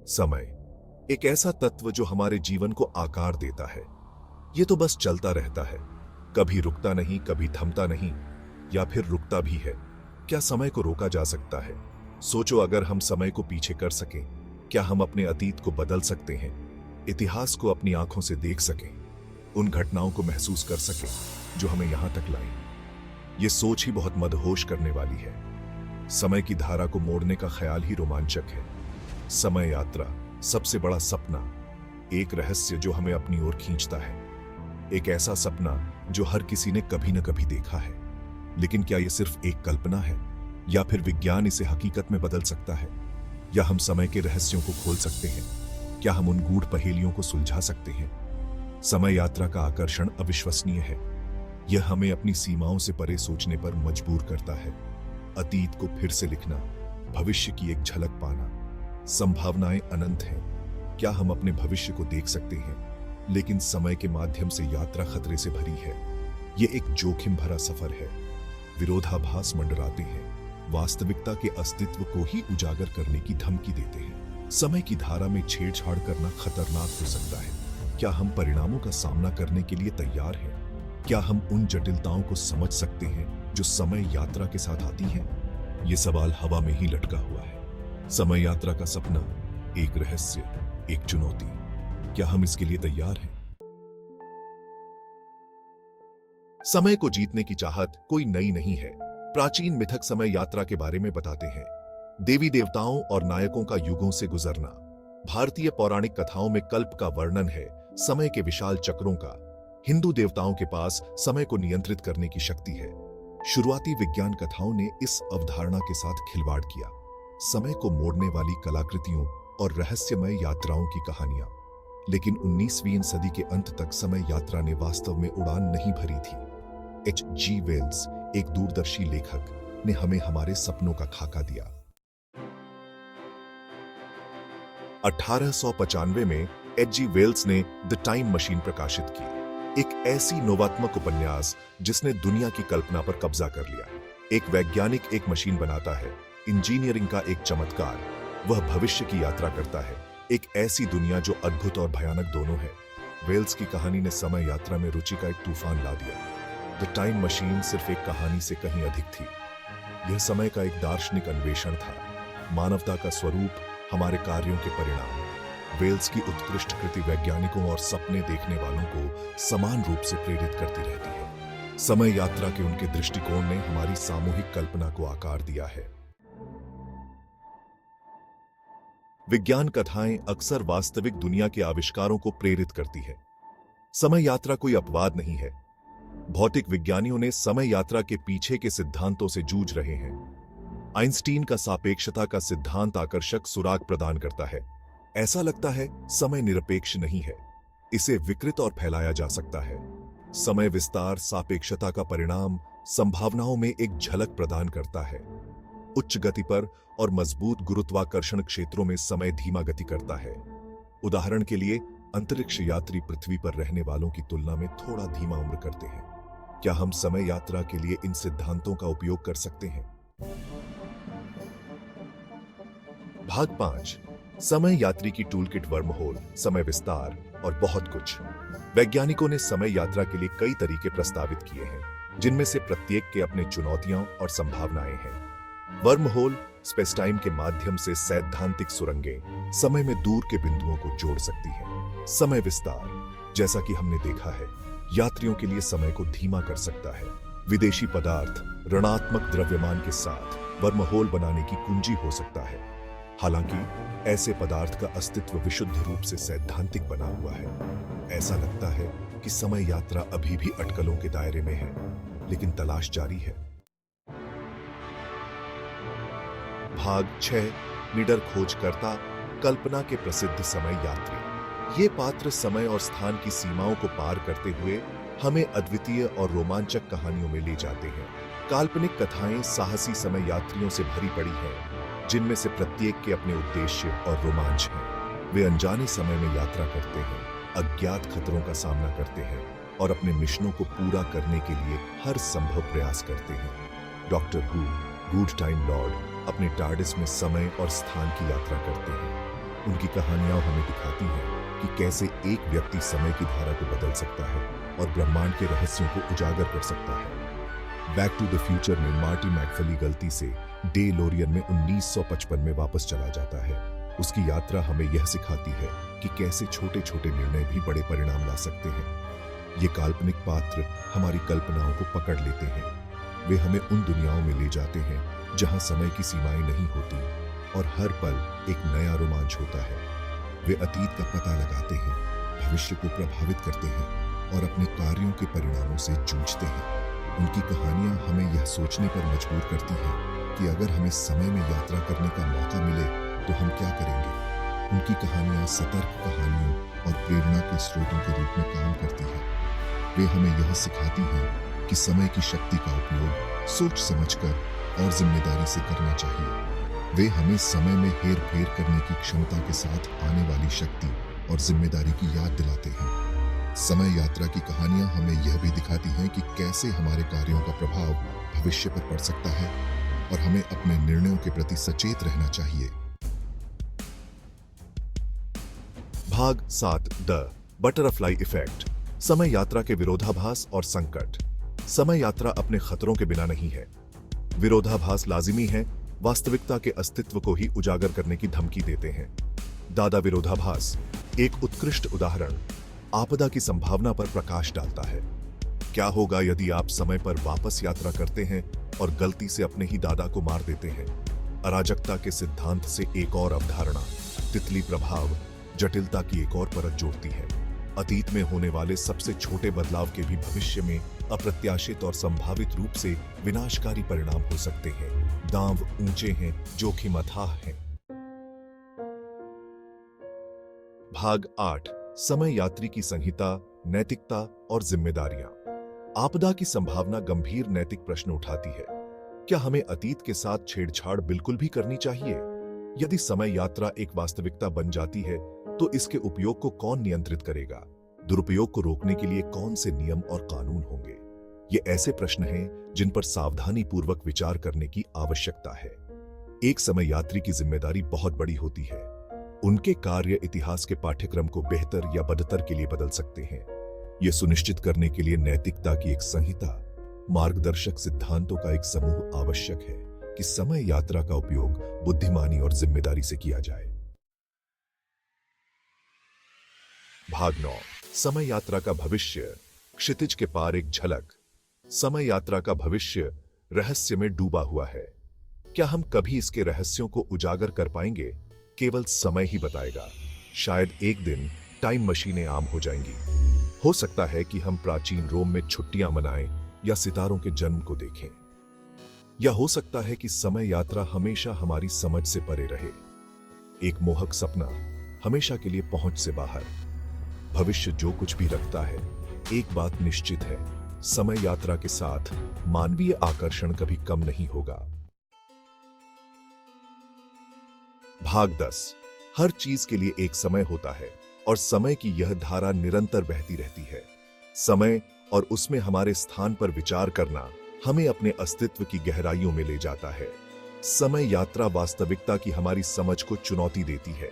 समय एक ऐसा तत्व जो हमारे जीवन को आकार देता है। ये तो बस चलता रहता है, कभी रुकता नहीं, कभी थमता नहीं, या फिर रुकता भी है। क्या समय को रोका जा सकता है? सोचो, अगर हम समय को पीछे कर सकें, क्या हम अपने अतीत को बदल सकते हैं? इतिहास को अपनी आंखों से देख सकें, उन घटनाओं को महसूस कर सकें जो हमें यहां तक लाए? ये सोच ही बहुत मदहोश करने वाली है। समय की धारा को मोड़ने का ख्याल ही रोमांचक है। समय यात्रा, सबसे बड़ा सपना, एक रहस्य जो हमें अपनी ओर खींचता है। एक ऐसा सपना जो हर किसी ने कभी न कभी देखा है। लेकिन क्या यह सिर्फ एक कल्पना है, या फिर विज्ञान इसे हकीकत में बदल सकता है? या हम समय के रहस्यों को खोल सकते हैं? क्या हम उन गूढ़ पहेलियों को सुलझा सकते हैं? समय यात्रा का आकर्षण अविश्वसनीय है। यह हमें अपनी सीमाओं से परे सोचने पर मजबूर करता है। अतीत को फिर से लिखना, भविष्य की एक झलक पाना। संभावनाएं अनंत हैं। क्या हम अपने भविष्य को देख सकते हैं? लेकिन समय के माध्यम से यात्रा खतरे से भरी है। यह एक जोखिम भरा सफर है। विरोधाभास मंडराते हैं, वास्तविकता के अस्तित्व को ही उजागर करने की धमकी देते हैं। समय की धारा में छेड़छाड़ करना खतरनाक हो सकता है। क्या हम परिणामों का सामना करने के लिए तैयार हैं? क्या हम उन जटिलताओं को समझ सकते हैं जो समय यात्रा के साथ आती हैं? ये सवाल हवा में ही लटका हुआ है। समय यात्रा का सपना, एक रहस्य, एक चुनौती। क्या हम इसके लिए तैयार हैं? समय को जीतने की चाहत कोई नई नहीं है। प्राचीन मिथक समय यात्रा के बारे में बताते हैं। देवी देवताओं और नायकों का युगों से गुजरना। भारतीय पौराणिक कथाओं में कल्प का वर्णन है, समय के विशाल चक्रों का। हिंदू देवताओं के पास समय को नियंत्रित करने की शक्ति है। शुरुआती विज्ञान कथाओं ने इस अवधारणा के साथ खिलवाड़ किया। समय को मोड़ने वाली कलाकृतियों और रहस्यमय यात्राओं की कहानियां। लेकिन 19वीं सदी के अंत तक समय यात्रा ने वास्तव में उड़ान नहीं भरी थी। H.G. वेल्स, एक दूरदर्शी लेखक, ने हमें हमारे सपनों का खाका दिया। 1895 में H.G. वेल्स ने द टाइम मशीन प्रकाशित की, एक ऐसी नोवात्मक उपन्यास जिसने दुनिया की कल्पना पर कब्जा कर लिया। एक वैज्ञानिक एक मशीन बनाता है, इंजीनियरिंग का एक चमत्कार। वह भविष्य की यात्रा करता है, एक ऐसी दुनिया जो अद्भुत और भयानक दोनों है। वेल्स की कहानी ने समय यात्रा में रुचि का एक तूफान ला दिया। द टाइम मशीन सिर्फ एक कहानी से कहीं अधिक थी। यह समय का एक दार्शनिक अन्वेषण था, मानवता का स्वरूप, हमारे कार्यों के परिणाम। वेल्स की उत्कृष्ट कृति वैज्ञानिकों और सपने देखने वालों को समान रूप से प्रेरित करती रहती है। समय यात्रा के उनके दृष्टिकोण ने हमारी सामूहिक कल्पना को आकार दिया है। विज्ञान कथाएं अक्सर वास्तविक दुनिया के आविष्कारों को प्रेरित करती है। समय यात्रा कोई अपवाद नहीं है। भौतिक विज्ञानियों ने समय यात्रा के पीछे के सिद्धांतों से जूझ रहे हैं। आइंस्टीन का सापेक्षता का सिद्धांत आकर्षक सुराग प्रदान करता है। ऐसा लगता है समय निरपेक्ष नहीं है, इसे विकृत और फैलाया जा सकता है। समय विस्तार सापेक्षता का परिणाम संभावनाओं में एक झलक प्रदान करता है। उच्च गति पर और मजबूत गुरुत्वाकर्षण क्षेत्रों में समय धीमा गति करता है। उदाहरण के लिए, अंतरिक्ष यात्री पृथ्वी पर रहने वालों की तुलना में थोड़ा धीमा उम्र करते हैं। क्या हम समय यात्रा के लिए इन सिद्धांतों का उपयोग कर सकते हैं? भाग 5, समय यात्री की टूलकिट, वर्महोल, समय विस्तार और बहुत कुछ। वैज्ञानिकों ने समय यात्रा के लिए कई तरीके प्रस्तावित किए हैं, जिनमें से प्रत्येक के अपने चुनौतियां और संभावनाएं हैं। वर्महोल, स्पेस टाइम के माध्यम से सैद्धांतिक सुरंगें समय में दूर के बिंदुओं को जोड़ सकती हैं। समय विस्तार, जैसा कि हमने देखा है, यात्रियों के लिए समय को धीमा कर सकता है। विदेशी पदार्थ, ऋणात्मक द्रव्यमान के साथ वर्महोल बनाने की कुंजी हो सकता है। हालांकि ऐसे पदार्थ का अस्तित्व विशुद्ध रूप से सैद्धांतिक बना हुआ है। ऐसा लगता है कि समय यात्रा अभी भी अटकलों के दायरे में है, लेकिन तलाश जारी है। भाग 6, निडर खोजकर्ता, कल्पना के प्रसिद्ध समय यात्री। ये पात्र समय और स्थान की सीमाओं को पार करते हुए हमें अद्वितीय और रोमांचक कहानियों में ले जाते हैं। काल्पनिक कथाएं साहसी समय यात्रियों से भरी पड़ी हैं, जिनमें से प्रत्येक के अपने उद्देश्य और रोमांच हैं। वे अनजाने समय में यात्रा करते हैं, अज्ञात खतरों का सामना करते हैं और अपने मिशनों को पूरा करने के लिए हर संभव प्रयास करते हैं। डॉक्टर हू, गुड टाइम लॉर्ड, अपने टार्डिस में समय और स्थान की यात्रा करते हैं। उनकी कहानियां हमें दिखाती हैं कि कैसे एक व्यक्ति समय की धारा को बदल सकता है और ब्रह्मांड के रहस्यों को उजागर कर सकता है। बैक टू द फ्यूचर में मार्टी मैकफली गलती से डे लोरियन में 1955 में वापस चला जाता है। उसकी यात्रा हमें यह सिखाती है कि कैसे छोटे छोटे निर्णय भी बड़े परिणाम ला सकते हैं। ये काल्पनिक पात्र हमारी कल्पनाओं को पकड़ लेते हैं। वे हमें उन दुनियाओं में ले जाते हैं जहां समय की सीमाएं नहीं होती और हर पल एक नया रोमांच होता है। वे अतीत का पता लगाते हैं, भविष्य को प्रभावित करते हैं और अपने कार्यों के परिणामों से जूझते हैं। उनकी कहानियां हमें यह सोचने पर मजबूर करती हैं कि अगर हमें समय में यात्रा करने का मौका मिले तो हम क्या करेंगे। उनकी कहानियां सतर्क कहानियों और प्रेरणा के स्रोतों के रूप में काम करती हैं। वे हमें यह सिखाती हैं कि समय की शक्ति का उपयोग सोच समझकर और जिम्मेदारी से करना चाहिए। वे हमें समय में हेर फेर करने की क्षमता के साथ आने वाली शक्ति और जिम्मेदारी की याद दिलाते हैं। समय यात्रा की कहानियां हमें यह भी दिखाती हैं कि कैसे हमारे कार्यों का प्रभाव भविष्य पर पड़ सकता है और हमें अपने निर्णयों के प्रति सचेत रहना चाहिए। भाग 7 द बटरफ्लाई इफेक्ट। समय यात्रा के विरोधाभास और संकट। समय यात्रा अपने खतरों के बिना नहीं है। विरोधाभास लाजिमी है, वास्तविकता के अस्तित्व को ही उजागर करने की धमकी देते हैं। दादा विरोधाभास एक उत्कृष्ट उदाहरण आपदा की संभावना पर प्रकाश डालता है। क्या होगा यदि आप समय पर वापस यात्रा करते हैं और गलती से अपने ही दादा को मार देते हैं। अराजकता के सिद्धांत से एक और अवधारणा तितली प्रभाव जटिलता की एक और परत जोड़ती है। अतीत में होने वाले सबसे छोटे बदलाव के भी भविष्य में अप्रत्याशित और संभावित रूप से विनाशकारी परिणाम हो सकते हैं। दांव ऊंचे हैं, जोखिम अथाह हैं। भाग 8 समय यात्री की संहिता, नैतिकता और जिम्मेदारियां। आपदा की संभावना गंभीर नैतिक प्रश्न उठाती है। क्या हमें अतीत के साथ छेड़छाड़ बिल्कुल भी करनी चाहिए? यदि समय यात्रा एक वास्तविकता बन जाती है तो इसके उपयोग को कौन नियंत्रित करेगा? दुरुपयोग को रोकने के लिए कौन से नियम और कानून होंगे? ये ऐसे प्रश्न हैं जिन पर सावधानी पूर्वक विचार करने की आवश्यकता है। एक समय यात्री की जिम्मेदारी बहुत बड़ी होती है। उनके कार्य इतिहास के पाठ्यक्रम को बेहतर या बदतर के लिए बदल सकते हैं। यह सुनिश्चित करने के लिए नैतिकता की एक संहिता, मार्गदर्शक सिद्धांतों का एक समूह आवश्यक है कि समय यात्रा का उपयोग बुद्धिमानी और जिम्मेदारी से किया जाए। भाग 9 समय यात्रा का भविष्य, क्षितिज के पार एक झलक। समय यात्रा का भविष्य रहस्य में डूबा हुआ है। क्या हम कभी इसके रहस्यों को उजागर कर पाएंगे? केवल समय ही बताएगा। शायद एक दिन टाइम मशीनें आम हो जाएंगी। हो सकता है कि हम प्राचीन रोम में छुट्टियां मनाएं या सितारों के जन्म को देखें। या हो सकता है कि समय यात्रा हमेशा हमारी समझ से परे रहे, एक मोहक सपना, हमेशा के लिए पहुंच से बाहर। भविष्य जो कुछ भी रखता है, एक बात निश्चित है, समय यात्रा के साथ मानवीय आकर्षण कभी कम नहीं होगा। भाग 10 हर चीज के लिए एक समय होता है और समय की यह धारा निरंतर बहती रहती है। समय और उसमें हमारे स्थान पर विचार करना हमें अपने अस्तित्व की गहराइयों में ले जाता है। समय यात्रा वास्तविकता की हमारी समझ को चुनौती देती है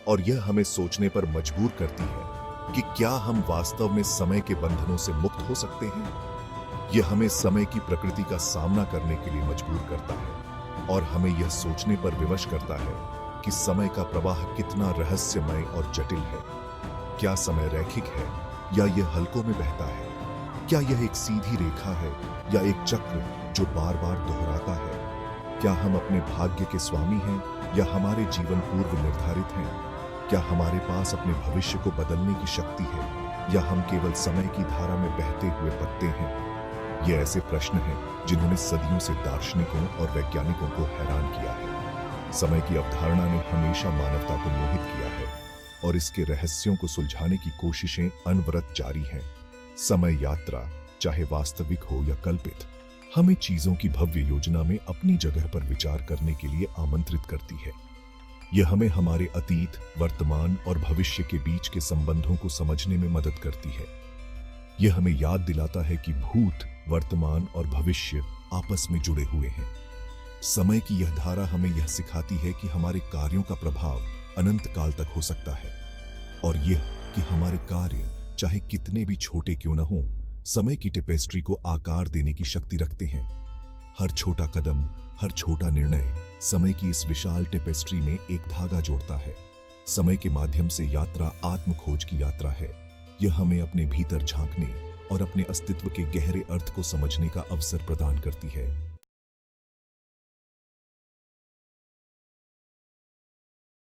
और यह हमें सोचने पर मजबूर करती है कि क्या हम वास्तव में समय के बंधनों से मुक्त हो सकते हैं। यह हमें समय की प्रकृति का सामना करने के लिए मजबूर करता है और हमें यह सोचने पर विवश करता है कि समय का प्रवाह कितना रहस्यमय और जटिल है। क्या समय रैखिक है या यह हलकों में बहता है? क्या यह एक सीधी रेखा है या एक चक्र जो बार बार दोहराता है? क्या हम अपने भाग्य के स्वामी हैं या हमारे जीवन पूर्व निर्धारित हैं? क्या हमारे पास अपने भविष्य को बदलने की शक्ति है या हम केवल समय की धारा में बहते हुए पत्ते हैं? ये ऐसे प्रश्न हैं जिन्होंने सदियों से दार्शनिकों और वैज्ञानिकों को हैरान किया है। समय की अवधारणा ने हमेशा मानवता को मोहित किया है और इसके रहस्यों को सुलझाने की कोशिशें अनवरत जारी हैं। समय यात्रा, चाहे वास्तविक हो या कल्पित, हमें चीजों की भव्य योजना में अपनी जगह पर विचार करने के लिए आमंत्रित करती है। यह हमें हमारे अतीत, वर्तमान और भविष्य के बीच के संबंधों को समझने में मदद करती है। यह हमें याद दिलाता है कि भूत, वर्तमान और भविष्य आपस में जुड़े हुए हैं। समय की यह धारा हमें यह सिखाती है कि हमारे कार्यों का प्रभाव अनंत काल तक हो सकता है। और यह कि हमारे कार्य चाहे कितने भी छोटे क्यों न हों, समय की टेपेस्ट्री को आकार देने की शक्ति रखते हैं। हर छोटा कदम, हर छोटा निर्णय समय की इस विशाल टेपेस्ट्री में एक धागा जोड़ता है। समय के माध्यम से यात्रा आत्म खोज की यात्रा है। यह हमें अपने भीतर झांकने और अपने अस्तित्व के गहरे अर्थ को समझने का अवसर प्रदान करती है।